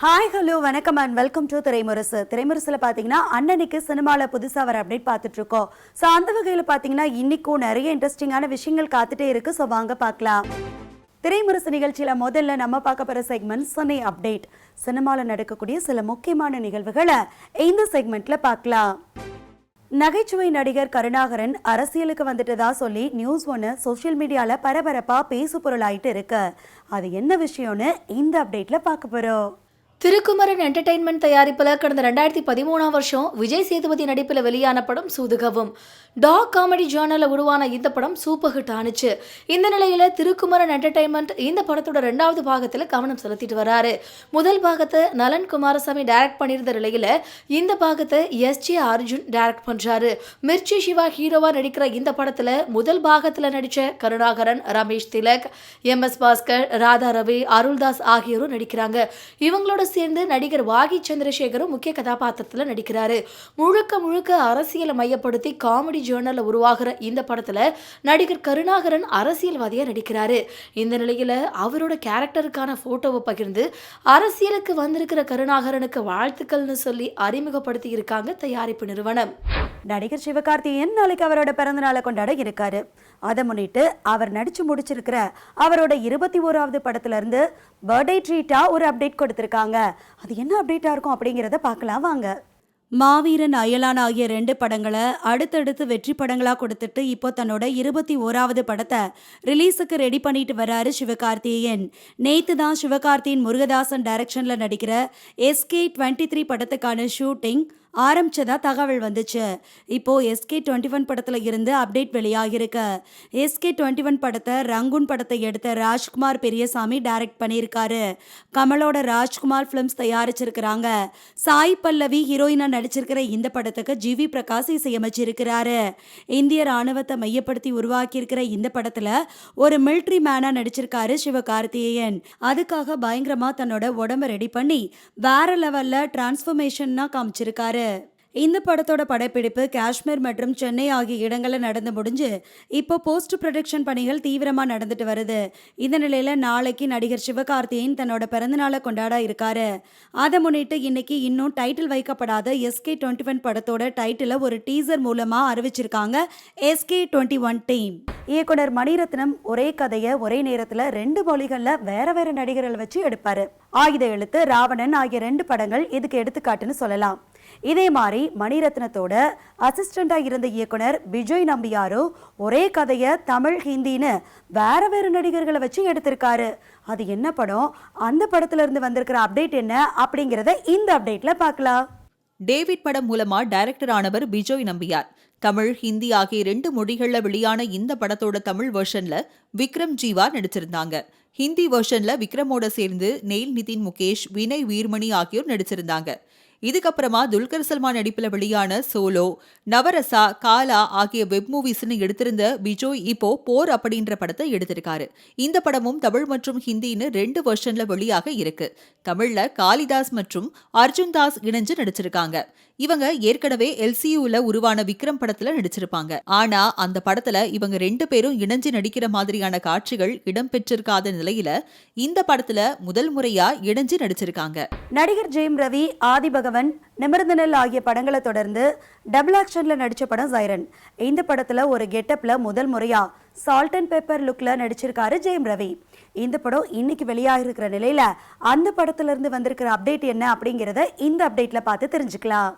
Hi hello வணக்கம் and welcome to Thiraimurasu. திரைமுரசுல பாத்தீங்கன்னா அண்ணனுக்கு சினிமால புதுசா வர அப்டேட் பார்த்துட்டு இருக்கோம். ஸோ அந்த வகையில் பாத்தீங்கன்னா இன்னைக்கும் நிறைய இன்ட்ரெஸ்டிங்கான விஷயங்கள் காத்துட்டே இருக்கு. ஸோ வாங்க பார்க்கலாம். திரைமுரசு நிகழ்ச்சியில முதல்ல நம்ம பார்க்க போற செக்மெண்ட் சினி அப்டேட். சினிமால நடக்கக்கூடிய சில முக்கியமான நிகழ்வுகளை இந்த செக்மெண்ட்ல பார்க்கலாம். நகைச்சுவை நடிகர் கருணாகரன் அரசியலுக்கு வந்துட்டதா சொல்லி நியூஸ் ஒன்று சோசியல் மீடியால பரபரப்பா பேசு பொருளாயிட்டு இருக்கு. அது என்ன விஷயம்னு இந்த அப்டேட்ல பார்க்க போறோம். திருக்குமரன் என்டர்டெயின்மெண்ட் தயாரிப்பில் கடந்த 2013 வருஷம் விஜய் சேதுபதி நடிப்பில் வெளியான படம் சூதுகவும். டாக் காமெடி ஜானரில் உருவான இந்த படம் சூப்பர் ஹிட் ஆனிச்சு. இந்த நிலையில் திருக்குமரன் என்டர்டெயின்மெண்ட் இந்த படத்தோட 2வது பாகத்தில் கவனம் செலுத்திட்டு வராரு. முதல் பாகத்தை நலன் குமாரசாமி டைரக்ட் பண்ணியிருந்த நிலையில் இந்த பாகத்தை எஸ்.ஜே. அர்ஜுன் டைரக்ட் பண்றாரு. மிர்ச்சி சிவா ஹீரோவா நடிக்கிற இந்த படத்தில் முதல் பாகத்தில் நடித்த கருணாகரன், ரமேஷ் திலக், எம்.எஸ். பாஸ்கர், ராதா ரவி, அருள்தாஸ் ஆகியோரும் நடிக்கிறாங்க. இவங்களோட சேர்ந்து நடிகர் வாகி சந்திரசேகரும் முக்கிய கதாபாத்திரத்தில் நடிக்கிறாரு. முழுக்க அரசியலை மையப்படுத்தி காமெடி ஜேர்னல்ல உருவாகிற இந்த படத்துல நடிகர் கருணாகரன் அரசியல்வாதியா நடிக்கிறாரு. இந்த நிலையில அவரோட கேரக்டருக்கான போட்டோவை பகிர்ந்து அரசியலுக்கு வந்திருக்கிற கருணாகரனுக்கு வாழ்த்துக்கள்னு சொல்லி அறிமுகப்படுத்தி இருக்காங்க தயாரிப்பு நிறுவனம். நடிகர் சிவகார்த்திகேயன் நாளைக்கு அவரோட பிறந்த நாளை கொண்டாட இருக்காரு. அதை முன்னிட்டு அவர் நடிச்சு முடிச்சிருக்கிற அவரோட 21வது படத்துல இருந்து பர்த்டே ட்ரீட்டா ஒரு அப்டேட் கொடுத்திருக்காங்க. அது என்ன அப்டேட்டா இருக்கும் அப்படிங்கிறத பார்க்கலாம் வாங்க. மாவீரன், அயலான் ஆகிய 2 படங்களை அடுத்தடுத்து வெற்றி படங்களா கொடுத்துட்டு இப்போ தன்னோட 21வது படத்தை ரிலீஸுக்கு ரெடி பண்ணிட்டு வர்றாரு சிவகார்த்திகேயன். நேத்து தான் சிவகார்த்தியின் முருகதாசன் டைரக்ஷன்ல நடிக்கிற SK23 படத்துக்கான ஷூட்டிங் ஆரம்பிச்சதா தகவல் வந்துச்சு. இப்போ SK21 படத்துல இருந்து அப்டேட் வெளியாகிருக்கு. SK21 படத்தை ரங்கூன் படத்தை எடுத்த ராஜ்குமார் பெரியசாமி டைரக்ட் பண்ணியிருக்காரு. கமலோட ராஜ்குமார் பிலிம்ஸ் தயாரிச்சிருக்கிறாங்க. சாய் பல்லவி ஹீரோயினா நடிச்சிருக்கிற இந்த படத்துக்கு ஜிவி பிரகாஷ் இசையமைச்சிருக்கிறாரு. இந்திய ராணுவத்தை மையப்படுத்தி உருவாக்கியிருக்கிற இந்த படத்துல ஒரு மிலிட்ரி மேனா நடிச்சிருக்காரு சிவகார்த்திகேயன். அதுக்காக பயங்கரமா தன்னோட உடம்ப ரெடி பண்ணி வேற லெவல்ல டிரான்ஸ்ஃபர்மேஷன்னா காமிச்சிருக்காரு. இந்த படத்தோட படப்பிடிப்பு காஷ்மீர் மற்றும் சென்னை ஆகிய இடங்களில் நடந்து முடிஞ்சு இப்போ போஸ்ட் ப்ரொடக்ஷன் பணிகள் தீவிரமா நடந்துட்டு வருது. இந்த நிலையில நாளைக்கு நடிகர் சிவகார்த்திகேயன் தன்னோட பிறந்தநாளை கொண்டாட இருக்காரு. அதை முன்னிட்டு இன்னைக்கு இன்னும் டைட்டில் வைக்கப்படாத SK21 படத்தோட டைட்டிலை ஒரு டீசர் மூலமா அறிவிச்சிருக்காங்க SK21 டீம். இயக்குனர் மணிரத்னம் ஒரே கதையை ஒரே நேரத்துல 2 மொழிகள்ல வேற நடிகர்கள் வச்சு எடுப்பாரு. ஆயுத எழுத்து, ராவணன் ஆகிய 2 படங்கள் இதுக்கு எடுத்துக்காட்டுன்னு சொல்லலாம். இதே மாதிரி மணிரத்னத்தோட அசிஸ்டண்டா இருந்த இயக்குனர் விஜய் நம்பியாரும் ஒரே கதையை தமிழ், ஹிந்தின்னு வேற நடிகர்களை வச்சு எடுத்திருக்காரு. அது என்ன படம், அந்த படத்துல இருந்து வந்திருக்கிற அப்டேட் என்ன அப்படிங்கறத இந்த அப்டேட்ல பார்க்கலாம். டேவிட் படம் மூலமா டைரக்டர் ஆனவர் விஜய் நம்பியார். தமிழ், ஹிந்தி ஆகிய 2 மொழிகள்ல வெளியான இந்த படத்தோட தமிழ் வெர்ஷன்ல விக்ரம் ஜீவா நடிச்சிருந்தாங்க. ஹிந்தி வெர்ஷன்ல விக்ரமோட சேர்ந்து நெயில், நிதின், முகேஷ், வினய் வீர்மணி ஆகியோர் நடிச்சிருந்தாங்க. இதுக்கப்புறமா துல்கர் சல்மான் நடிப்புல வெளியான சோலோ, நவரசா, காலா ஆகிய வெப் மூவிஸ்னு எடுத்திருந்த விஜய் இப்போ போர் அப்படின்ற படத்தை எடுத்திருக்காரு. இந்த படமும் தமிழ் மற்றும் ஹிந்தின்னு 2 வெர்ஷன்ல வெளியாக இருக்கு. தமிழ்ல காளிதாஸ் மற்றும் அர்ஜுன் தாஸ் இணைஞ்சு நடிச்சிருக்காங்க. இவங்க ஏற்கனவே LCUல உருவான விக்ரம் படத்துல நடிச்சிருப்பாங்க. ஆனா அந்த படத்துல இவங்க 2 பேரும் இணைஞ்சு நடிக்கிற மாதிரியான காட்சிகள் இடம்பெற்றிருக்காத நிலையில இந்த படத்துல முதல் முறையா இணைஞ்சு நடிச்சிருக்காங்க. நடிகர் ஜெயம் ரவி, ஆதி பகவன், நிமிர்ந்தனல் ஆகிய படங்களை தொடர்ந்து டபுள் ஆக்ஷன்ல நடிச்ச படம் சைரன். இந்த படத்துல ஒரு கெட்டப்ல முதல் முறையா சால்ட் அண்ட் பெப்பர் லுக்ல நடிச்சிருக்காரு ஜெயம் ரவி. இந்த படம் இன்னைக்கு வெளியாகிருக்கிற நிலையில அந்த படத்துல இருந்து வந்திருக்கிற அப்டேட் என்ன அப்படிங்கறத இந்த அப்டேட்ல பார்த்து தெரிஞ்சுக்கலாம்.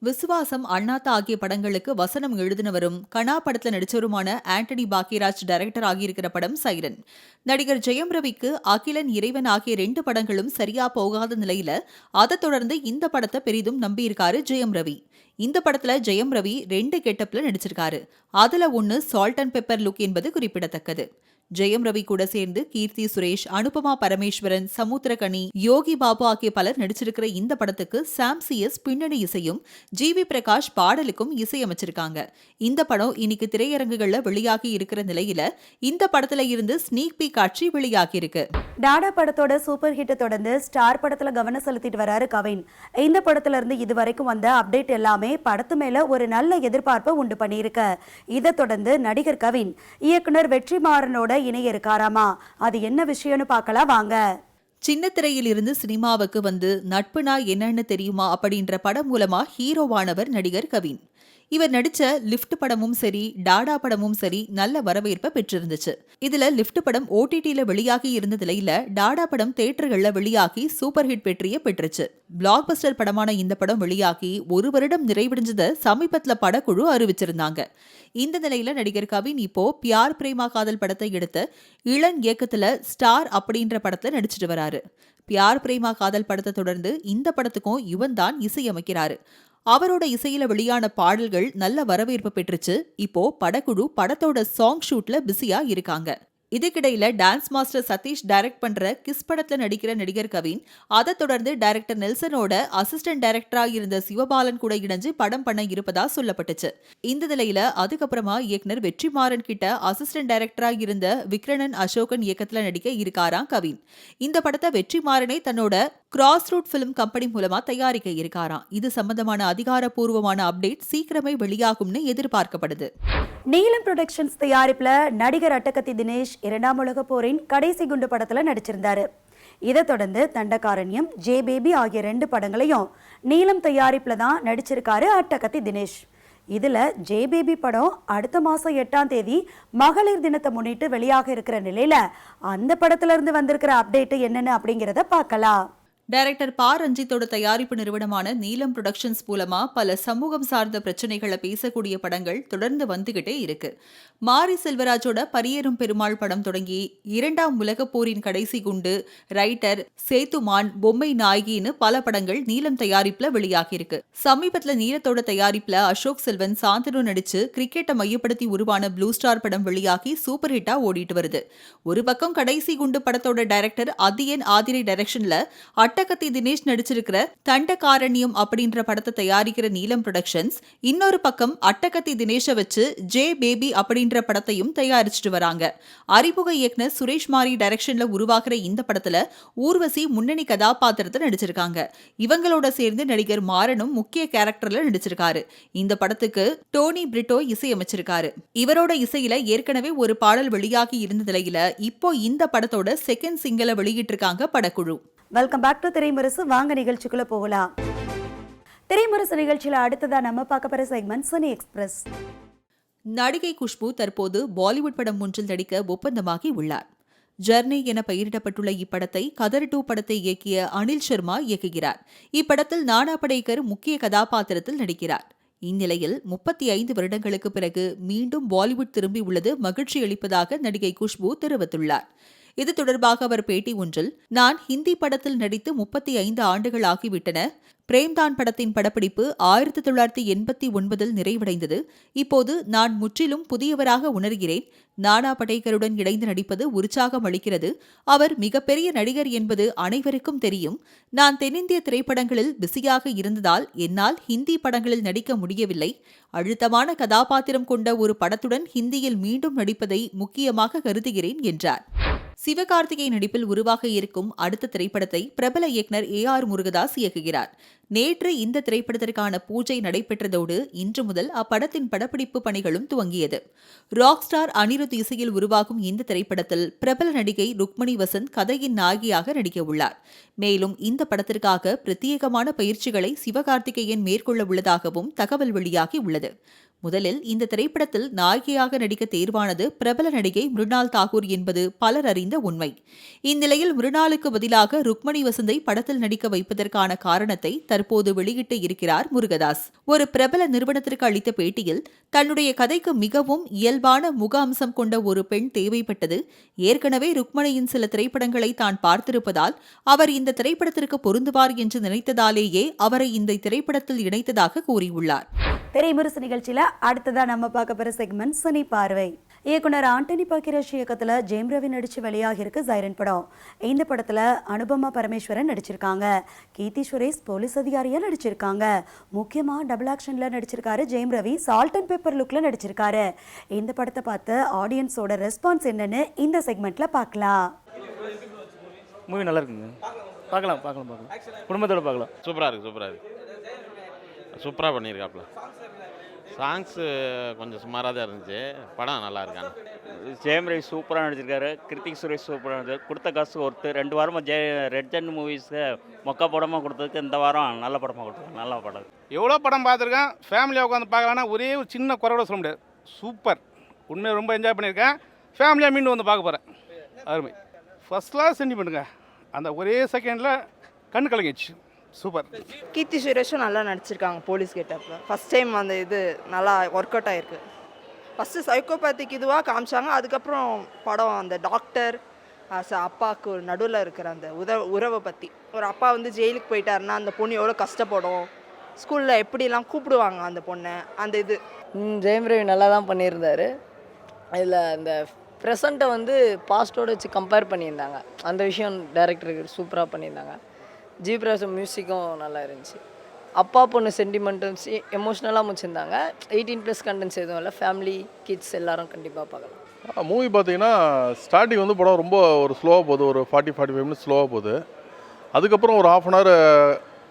விசுவாசம், அண்ணாத்தா ஆகிய படங்களுக்கு வசனம் எழுதினவரும் கனா படத்துல நடிச்சவருமான ஆண்டனி பாக்கியராஜ் டைரக்டர் ஆகியிருக்கிற படம் சைரன். நடிகர் ஜெயம் ரவிக்கு அகிலன், இறைவன் ஆகிய 2 படங்களும் சரியா போகாத நிலையில அதை தொடர்ந்து இந்த படத்தை பெரிதும் நம்பியிருக்காரு ஜெயம் ரவி. இந்த படத்துல ஜெயம் ரவி 2 கெட்டப்ல நடிச்சிருக்காரு. அதுல ஒன்னு சால்ட் அண்ட் பெப்பர் லுக் என்பது குறிப்பிடத்தக்கது. ஜெயம் ரவி கூட சேர்ந்து கீர்த்தி சுரேஷ், அனுபமா பரமேஸ்வரன், சமுத்திரகனி, யோகி பாபு ஆகிய பலர் நடிச்சிருக்கிற இந்த படத்துக்கு சாம் CS பின்னணி இசையும் ஜிவி பிரகாஷ் பாடலுக்கும் இசையமைச்சிருக்காங்க. இந்த படம் இன்னைக்கு திரையரங்குகள்ல வெளியாகி இருக்கிற நிலையில இந்த படத்துல இருந்து ஸ்னீக் பீக் காட்சி வெளியாகி இருக்கு. டாடா படத்தோட சூப்பர் ஹிட்டை தொடர்ந்து ஸ்டார் படத்துல கவனம் செலுத்திட்டு வராரு கவின். இந்த படத்துல இருந்து இதுவரைக்கும் வந்த அப்டேட் எல்லாமே படத்து மேல ஒரு நல்ல எதிர்பார்ப்பை உண்டு பண்ணியிருக்கு. இதை தொடர்ந்து நடிகர் கவின் இயக்குனர் வெற்றிமாறனோட இணைய இருக்காராமா. அது என்ன விஷயம்னு பார்க்கலாம் வாங்க. சின்ன திரையில் இருந்து சினிமாவுக்கு வந்து நட்புனா என்னன்னு தெரியுமா அப்படின்ற படம் மூலமா ஹீரோவானவர் நடிகர் கவின். இவர் நடிச்ச லிஃப்ட் படமும் சரி, டாடா படமும் சரி நல்ல வரவேற்பை பெற்றிருந்துச்சு. இதுல லிஃப்ட் படம் OTTல வெளியாகி இருந்த நிலையில டாடா படம் தியேட்டர்கள்ல வெளியாகி சூப்பர் ஹிட் வெற்றியை பெற்றுச்சு. பிளாக் பஸ்டர் படமான இந்த படம் வெளியாகி 1 வருடம் நிறைவடைஞ்சத சமீபத்துல படக்குழு அறிவிச்சிருந்தாங்க. இந்த நிலையில நடிகர் கவின் இப்போ பியார் பிரேமா காதல் படத்தை எடுத்த இளன் இயக்கத்துல ஸ்டார் அப்படின்ற படத்துல நடிச்சிட்டு வராரு. பியார் பிரேமா காதல் படத்தை தொடர்ந்து இந்த படத்துக்கும் இவன் தான் இசையமைக்கிறாரு. அவரோட இசையில வெளியான பாடல்கள் நல்ல வரவேற்பு பெற்றுச்சு. இப்போ படக்குழு படத்தோட சாங் ஷூட்ல பிஸியா இருக்காங்க. இதுக்கிடையில டான்ஸ் மாஸ்டர் சதீஷ் டைரக்ட் பண்ற கிஸ் படத்துல நடிக்கிற நடிகர் கவின் அதை தொடர்ந்து டைரக்டர் நெல்சனோட அசிஸ்டன்ட் டைரக்டரா இருந்த சிவபாலன் கூட இணைஞ்சு படம் பண்ண இருப்பதா சொல்லப்பட்டுச்சு. இந்த நிலையில அதுக்கப்புறமா இயக்குனர் வெற்றிமாறன் கிட்ட அசிஸ்டன்ட் டைரக்டரா இருந்த விக்ரணன் அசோகன் இயக்கத்துல நடிக்க இருக்காராம் கவின். இந்த படத்தை வெற்றிமாறனே தன்னோட கிராஸ் ரூட் பிலிம் கம்பெனி மூலமா தயாரிக்க இருக்காராம். இது சம்பந்தமான அதிகாரப்பூர்வமான அப்டேட் சீக்கிரமே வெளியாகும்னு எதிர்பார்க்கப்படுது. நீலம் புரொடக்ஷன்ஸ் தயாரிப்புல நடிகர் அட்டகத்தி தினேஷ் 2ஆம் உலகப் போரின் கடைசி குண்டு படத்துல நடிச்சிருந்தாரு. இதை தொடர்ந்து தண்டகாரண்யம், ஜே பேபி ஆகிய 2 படங்களையும் நீலம் தயாரிப்புல தான் நடிச்சிருக்காரு அட்டகத்தி தினேஷ். இதுல ஜே பேபி படம் அடுத்த மாசம் 8ஆம் தேதி மகளிர் தினத்தை முன்னிட்டு வெளியாக இருக்கிற நிலையில அந்த படத்துல இருந்து வந்திருக்கிற அப்டேட் என்னன்னு அப்படிங்கிறத பார்க்கலாம். டைரக்டர் பா ரஞ்சித்தோட தயாரிப்பு நிறுவனமான நீலம் புரொடக்ஷன்ஸ் மூலமா பல சமூகம் சார்ந்த பிரச்சனைகளை பேசக்கூடிய படங்கள் தொடர்ந்து வந்துகிட்டே இருக்கு. மாரி செல்வராஜோட பரியேறும் பெருமாள் படம் தொடங்கி 2ஆம் உலகப் போரின் கடைசி குண்டு, ரைட்டர், சேத்துமான், பொம்மை நாயகின்னு பல படங்கள் நீலம் தயாரிப்புல வெளியாகியிருக்கு. சமீபத்துல நீலத்தோட தயாரிப்புல அசோக் செல்வன், சாந்தனு நடிச்சு கிரிக்கெட்டை மையப்படுத்தி உருவான ப்ளூ ஸ்டார் படம் வெளியாகி சூப்பர் ஹிட்டா ஓடிட்டு வருது. ஒரு பக்கம் கடைசி குண்டு படத்தோட டைரக்டர் அதியன் ஆதிரை டைரக்ஷன்ல அட்டகத்தி தினேஷ் நடிச்சிருக்கிற தண்டகாரண்யம் அப்படின்ற படத்தை தயாரிக்கிற நீலம் புரொடக்ஷன்ஸ் இன்னொரு பக்கம் அட்டகத்தி தினேஷை வச்சு ஜே பேபி அப்படின்ற படத்தையும் தயாரிச்சுட்டு வராங்க. அறிமுக இயக்குனர் சுரேஷ் மாரி டைரக்ஷன்ல உருவாக்குற இந்த படத்துல ஊர்வசி முன்னணி கதாபாத்திரத்தை நடிச்சிருக்காங்க. இவங்களோட சேர்ந்து நடிகர் மாறனும் முக்கிய கேரக்டர்ல நடிச்சிருக்காரு. இந்த படத்துக்கு டோனி பிரிட்டோ இசையமைச்சிருக்காரு. இவரோட இசையில ஏற்கனவே ஒரு பாடல் வெளியாகி இருந்த நிலையில இப்போ இந்த படத்தோட செகண்ட் சிங்கிளை வெளியிட்டிருக்காங்க படக்குழு. Welcome back to Thiraimurasu. வாங்க நிகழ்ச்சிக்குள்ள போகலாம். திரைமுரசு நிகழ்ச்சியில அடுத்ததா நம்ம பார்க்க போற செக்மெண்ட் சனி எக்ஸ்பிரஸ். நடிகை குஷ்பு தற்போது பாலிவுட் படம் ஒன்றில் நடிக்க ஒப்பந்தமாகி உள்ளார். ஜர்னி என பெயரிடப்பட்டுள்ள இப்படத்தை கதர் 2 படத்தை இயக்கிய அனில் சர்மா இயக்குகிறார். இப்படத்தில் நானா படேகர் முக்கிய கதாபாத்திரத்தில் நடிக்கிறார். இந்நிலையில் 35 வருடங்களுக்கு பிறகு மீண்டும் பாலிவுட் திரும்பி உள்ளது மகிழ்ச்சி அளிப்பதாக நடிகை குஷ்பு தெரிவித்துள்ளார். இது தொடர்பாக அவர் பேட்டி ஒன்றில், நான் ஹிந்தி படத்தில் நடித்து 35 ஆண்டுகள் ஆகிவிட்டன. பிரேம்தான் படத்தின் படப்பிடிப்பு 1989 நிறைவடைந்தது. இப்போது நான் முற்றிலும் புதியவராக உணர்கிறேன். நானா படேகருடன் இணைந்து நடிப்பது உற்சாகம் அளிக்கிறது. அவர் மிகப்பெரிய நடிகர் என்பது அனைவருக்கும் தெரியும். நான் தென்னிந்திய திரைப்படங்களில் பிஸியாக இருந்ததால் என்னால் ஹிந்தி படங்களில் நடிக்க முடியவில்லை. அழுத்தமான கதாபாத்திரம் கொண்ட ஒரு படத்துடன் ஹிந்தியில் மீண்டும் நடிப்பதை முக்கியமாக கருதுகிறேன் என்றார். சிவகார்த்திகேயன் நடிப்பில் உருவாக இருக்கும் அடுத்த திரைப்படத்தை பிரபல இயக்குனர் AR முருகதாஸ் இயக்குகிறார். நேற்று இந்த திரைப்படத்திற்கான பூஜை நடைபெற்றதோடு இன்று முதல் அப்படத்தின் படப்பிடிப்பு பணிகளும் துவங்கியது. ராக் ஸ்டார் அனிருத் இசையில் உருவாகும் இந்த திரைப்படத்தில் பிரபல நடிகை ருக்மணி வசந்த் கதையின் நாயகியாக நடிக்க உள்ளார். மேலும் இந்த படத்திற்காக பிரத்யேகமான பயிற்சிகளை சிவகார்த்திகேயன் மேற்கொள்ள உள்ளதாகவும் தகவல் வெளியாகி உள்ளது. முதலில் இந்த திரைப்படத்தில் நாயகியாக நடிக்க தேர்வானது பிரபல நடிகை மிருணால் தாகூர் என்பது பலர் அறிந்த உண்மை. இந்நிலையில் மிருணாலுக்கு பதிலாக ருக்மணி வசந்தை படத்தில் நடிக்க வைப்பதற்கான காரணத்தை தற்போது வெளியிட்டு இருக்கிறார் முருகதாஸ். ஒரு பிரபல நிறுவனத்திற்கு அளித்த பேட்டியில், தன்னுடைய கதைக்கு மிகவும் இயல்பான முக அம்சம் கொண்ட ஒரு பெண் தேவைப்பட்டது. ஏற்கனவே ருக்மணியின் சில திரைப்படங்களை தான் பார்த்திருப்பதால் அவர் இந்த திரைப்படத்திற்கு பொருந்துவார் என்று நினைத்ததாலேயே அவரை இந்த திரைப்படத்தில் இணைத்ததாக கூறியுள்ளார். திரைமுரசு நிகழ்ச்சியில அடுத்ததா நம்ம பார்க்க போற செக்மெண்ட் சனி பார்வை. இயக்குனர் ஆண்டனி பாக்கிராஜ் இயக்கத்துல ஜெயம் ரவி நடிச்சு வெளியாகி இருக்கு சைரன் படம். இந்த படத்துல அனுபமா பரமேஸ்வரன் நடிச்சிருக்காங்க. கீர்த்தி சுரேஷ் போலீஸ் அதிகாரியா நடிச்சிருக்காங்க. முக்கியமா டபுள் ஆக்ஷன்ல நடிச்சிருக்காரு Jayam Ravi. Salt and pepper லுக்ல நடிச்சிருக்காரு. இந்த படத்தை பார்த்து ஆடியன்ஸோட ரெஸ்பான்ஸ் என்னன்னு இந்த செக்மெண்ட்ல பார்க்கலாம். மூவி நல்லா இருக்குங்க, பார்க்கலாம் குடும்பத்தோட பார்க்கலாம். சூப்பராக இருக்குது சூப்பராக பண்ணியிருக்காப்புல. சாங்ஸு கொஞ்சம் சுமாராக தான் இருந்துச்சு, படம் நல்லா இருக்காங்க. ஜெயம் ரவி சூப்பராக நடிச்சிருக்காரு, கிருத்திக் சுரேஷ் சூப்பராக நடிச்சிருக்காரு. கொடுத்த காசு ஒருத்தர் 2 வாரமாக ரெட் ஜெண்ட் மூவிஸை மொக்க படமாக கொடுத்ததுக்கு இந்த வாரம் நல்ல படமாக கொடுத்துருக்கு. நல்ல படம். எவ்வளோ படம் பார்த்துருக்கேன், ஃபேமிலியாக உட்காந்து பார்க்கலான்னா ஒரே ஒரு சின்ன குறை கூட சொல்ல முடியாது. சூப்பர், உண்மையை ரொம்ப என்ஜாய் பண்ணியிருக்கேன். ஃபேமிலியாக மீண்டும் வந்து பார்க்க போகிறேன். அருமை, ஃபஸ்ட் கிளாஸ் சென்டிமெண்ட்டுங்க. அந்த ஒரே செகண்டில் கண்ணு கலங்கிடுச்சு. சூப்பர். கீர்த்தி சுரேஷும் நல்லா நடிச்சிருக்காங்க போலீஸ் கெட்டப்பில். ஃபஸ்ட் டைம் அந்த இது நல்லா ஒர்க் அவுட் ஆகிருக்கு. ஃபஸ்ட்டு சைக்கோபேத்திக் இதுவாக காமிச்சாங்க, அதுக்கப்புறம் படம் அந்த டாக்டர் அப்பாவுக்கு ஒரு நடுவில் இருக்கிற அந்த உறவை பற்றி. ஒரு அப்பா வந்து ஜெயிலுக்கு போயிட்டாருன்னா அந்த பொண்ணு எவ்வளோ கஷ்டப்படும், ஸ்கூலில் எப்படிலாம் கூப்பிடுவாங்க அந்த பொண்ணை, அந்த இது. ஜெயம் ரவி நல்லா தான் பண்ணியிருந்தார். இதில் அந்த ப்ரெசண்ட்டை வந்து பாஸ்ட்டோடு வச்சு கம்பேர் பண்ணியிருந்தாங்க. அந்த விஷயம் டைரக்டருக்கு சூப்பராக பண்ணியிருந்தாங்க. ஜிப்ராஸும் மியூசிக்கும் நல்லா இருந்துச்சு. அப்பா பொண்ணு சென்டிமெண்ட்டும் எமோஷ்னலாக முடிச்சிருந்தாங்க. 18+ கண்டென்ட்ஸ் எதுவும் இல்லை, ஃபேமிலி கிட்ஸ் எல்லாரும் கண்டிப்பாக பார்க்கலாம். மூவி பார்த்தீங்கன்னா ஸ்டார்டிங் வந்து படம் ரொம்ப ஒரு ஸ்லோவாக போகுது, ஒரு 40-45 மினிட்ஸ் ஸ்லோவாக போகுது. அதுக்கப்புறம் ஒரு 1/2 hour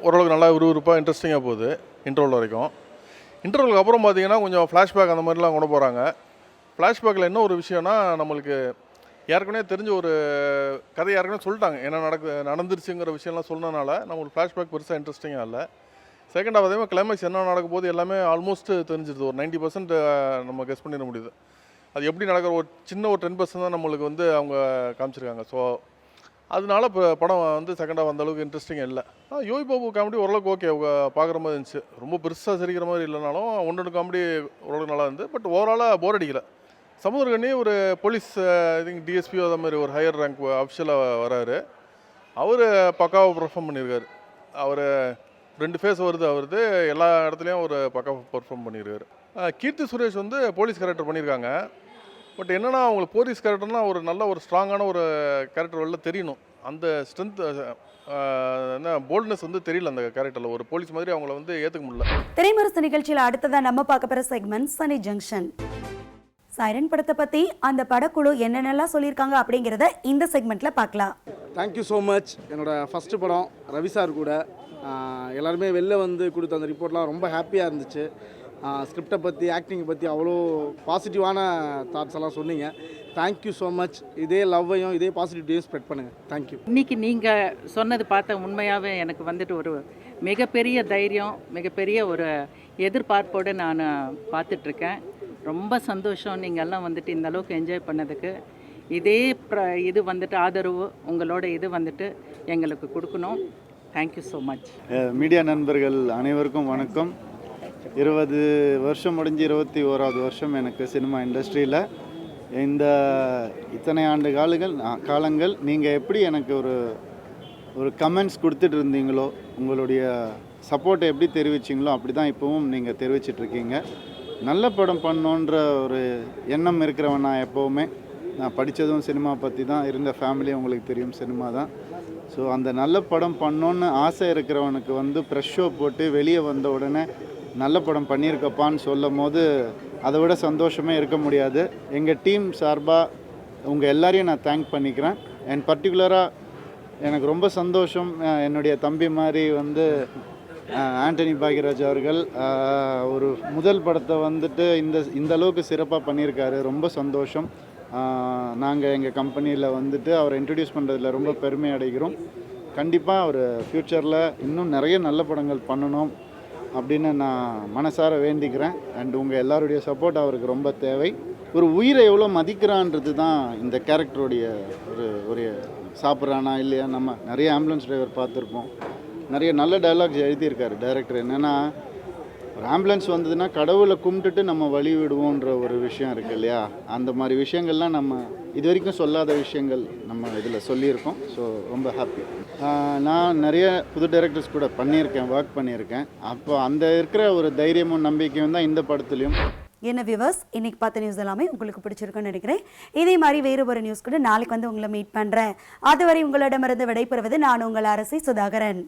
ஓரளவுக்கு நல்லா விறுவிறுப்பாக இன்ட்ரெஸ்டிங்காக போகுது இன்டர்வல் வரைக்கும். இன்டர்வலுக்கு அப்புறம் பார்த்தீங்கன்னா கொஞ்சம் ஃப்ளாஷ்பேக் அந்த மாதிரிலாம் கொண்டு போகிறாங்க. ஃப்ளாஷ்பேக்கில் என்ன ஒரு விஷயம்னா, நம்மளுக்கு ஏற்கனவே தெரிஞ்ச ஒரு கதை ஏற்கனவே சொல்லிட்டாங்க, என்ன நடந்துருச்சுங்கிற விஷயம்லாம் சொன்னனால நம்மளுக்கு ஃப்ளாஷ்பேக் பெருசாக இன்ட்ரெஸ்டிங்காக இல்லை. செகண்ட் ஆஃப் அதேமாதிரி கிளைமேக்ஸ் என்ன நடக்க போது எல்லாமே ஆல்மோஸ்ட் தெரிஞ்சிடுது. ஒரு 90% நம்ம கெஸ் பண்ணிட முடியுது. அது எப்படி நடக்கிற ஒரு சின்ன ஒரு 10% தான் நம்மளுக்கு வந்து அவங்க காமிச்சிருக்காங்க. ஸோ அதனால இப்போ படம் வந்து செகண்ட் ஆஃப் அந்தளவுக்கு இன்ட்ரெஸ்டிங்காக இல்லை. யோகி பாபு காமெடி ஓரளவுக்கு ஓகே, பார்க்குற மாதிரி இருந்துச்சு. ரொம்ப பெருசாக சிரிக்கிற மாதிரி இல்லைனாலும் 1-2 காமெடி ஓரளவுக்கு நல்லா இருந்து. பட் ஓவராலாக போர் அடிக்கலை. சமுத்திரகனி ஒரு போலீஸ் ஐ திங்க் டிஎஸ்பியோ அந்த மாதிரி ஒரு ஹையர் ரேங்க் அஃபிஷியலாக வராரு. அவர் பக்காவாக பெர்ஃபார்ம் பண்ணியிருக்காரு. அவர் 2 ஃபேஸ் வருது எல்லா இடத்துலையும் ஒரு பக்காவாக பெர்ஃபார்ம் பண்ணியிருக்காரு. கீர்த்தி சுரேஷ் வந்து போலீஸ் கேரக்டர் பண்ணியிருக்காங்க. பட் என்னென்னா அவங்களுக்கு போலீஸ் கேரக்டர்னால் ஒரு நல்ல ஒரு ஸ்ட்ராங்கான ஒரு கேரக்டர் வெளில தெரியணும். அந்த ஸ்ட்ரென்த் என்ன போல்ட்னஸ் வந்து தெரியல அந்த கேரக்டரில். ஒரு போலீஸ் மாதிரி அவங்கள வந்து ஏற்றுக்க முடியல. திரைமரசு நிகழ்ச்சியில் அடுத்ததான் நம்ம பார்க்க போகிற செக்மெண்ட் சனி ஜங்ஷன். சைரன் படத்தை பற்றி அந்த படக்குழு என்னென்னலாம் சொல்லியிருக்காங்க அப்படிங்கிறத இந்த செக்மெண்ட்டில் பார்க்கலாம். Thank you so much. என்னோடய ஃபஸ்ட்டு படம் ரவி சார் கூட எல்லாருமே வெளில வந்து கொடுத்த அந்த ரிப்போர்ட்லாம் ரொம்ப ஹாப்பியாக இருந்துச்சு. ஸ்கிரிப்டை பற்றி ஆக்டிங்கை பற்றி அவ்வளோ பாசிட்டிவான தாட்ஸ் எல்லாம் சொன்னீங்க. Thank you so much. இதே லவ்வையும் இதே பாசிட்டிவிட்டியும் ஸ்ப்ரெட் பண்ணுங்கள். தேங்க்யூ. இன்றைக்கி நீங்கள் சொன்னது பார்த்த உண்மையாகவே எனக்கு வந்துட்டு ஒரு மிகப்பெரிய தைரியம், மிகப்பெரிய ஒரு எதிர்பார்ப்போடு நான் பார்த்துட்ருக்கேன். ரொம்ப சந்தோஷம் நீங்கள் எல்லாம் வந்துட்டு இந்த அளவுக்கு என்ஜாய் பண்ணதுக்கு. இதே இது வந்துட்டு ஆதரவு உங்களோட இது வந்துட்டு எங்களுக்கு கொடுக்கணும். Thank you so much. மீடியா நண்பர்கள் அனைவருக்கும் வணக்கம். 20 வருஷம் முடிஞ்சு 21வது வருஷம் எனக்கு சினிமா இண்டஸ்ட்ரியில். இந்த இத்தனை ஆண்டு காலங்கள் நீங்கள் எப்படி எனக்கு ஒரு கமெண்ட்ஸ் கொடுத்துட்டு இருந்தீங்களோ, உங்களுடைய சப்போர்ட்டை எப்படி தெரிவிச்சிங்களோ அப்படி தான் இப்போவும் நீங்கள் தெரிவிச்சிட்ருக்கீங்க. நல்ல படம் பண்ணோன்ற ஒரு எண்ணம் இருக்கிறவன் நான் எப்போவுமே. நான் படித்ததும் சினிமா பற்றி தான், இருந்த ஃபேமிலியும் உங்களுக்கு தெரியும் சினிமா தான். ஸோ அந்த நல்ல படம் பண்ணோன்னு ஆசை இருக்கிறவனுக்கு வந்து ப்ரெஷ் ஷோ போட்டு வெளியே வந்த உடனே நல்ல படம் பண்ணியிருக்கப்பான்னு சொல்லும் போது அதை விட சந்தோஷமே இருக்க முடியாது. எங்கள் டீம் சார்பாக உங்கள் எல்லாரையும் நான் தேங்க் பண்ணிக்கிறேன். அண்ட் பர்டிகுலராக எனக்கு ரொம்ப சந்தோஷம், என்னுடைய தம்பி மாதிரி வந்து ஆண்டனி பாக்யராஜ் அவர்கள் ஒரு முதல் படத்தை வந்துட்டு இந்த அளவுக்கு சிறப்பாக பண்ணியிருக்காரு. ரொம்ப சந்தோஷம். நாங்கள் எங்கள் கம்பெனியில் வந்துட்டு அவரை இன்ட்ரடியூஸ் பண்ணுறதுல ரொம்ப பெருமை அடைகிறோம். கண்டிப்பாக அவர் ஃப்யூச்சரில் இன்னும் நிறைய நல்ல படங்கள் பண்ணணும் அப்படின்னு நான் மனசார வேண்டிக்கிறேன். அண்ட் உங்கள் எல்லாருடைய சப்போர்ட் அவருக்கு ரொம்ப தேவை. ஒரு உயிரை எவ்வளோ மதிக்கிறான்றது தான் இந்த கேரக்டருடைய ஒரு சாப்பிட்றானா இல்லையா. நம்ம நிறைய ஆம்புலன்ஸ் டிரைவர் பார்த்துருப்போம், நிறைய நல்ல டைலாக்ஸ் எழுதியிருக்காரு டைரக்டர். என்னென்னா, ஒரு ஆம்புலன்ஸ் வந்ததுன்னா கடவுளை கும்பிட்டுட்டு நம்ம வழி விடுவோன்ற ஒரு விஷயம் இருக்குது இல்லையா. அந்த மாதிரி விஷயங்கள்லாம் நம்ம இது வரைக்கும் சொல்லாத விஷயங்கள் நம்ம இதில் சொல்லியிருக்கோம். ஸோ ரொம்ப ஹாப்பி. நான் நிறைய புது டைரக்டர்ஸ் கூட ஒர்க் பண்ணியிருக்கேன். அப்போ அந்த இருக்கிற ஒரு தைரியமும் நம்பிக்கையும் தான் இந்த படத்துலையும். என்ன வியூவர்ஸ், இன்னைக்கு பார்த்த நியூஸ் எல்லாமே உங்களுக்கு பிடிச்சிருக்குன்னு நினைக்கிறேன். இதே மாதிரி வேறு ஒரு நியூஸ் கூட நாளைக்கு வந்து உங்களை மீட் பண்ணுறேன். அதுவரை உங்களிடமிருந்து விடைபெறுவது நான் உங்கள் அரசி சுதாகரன்.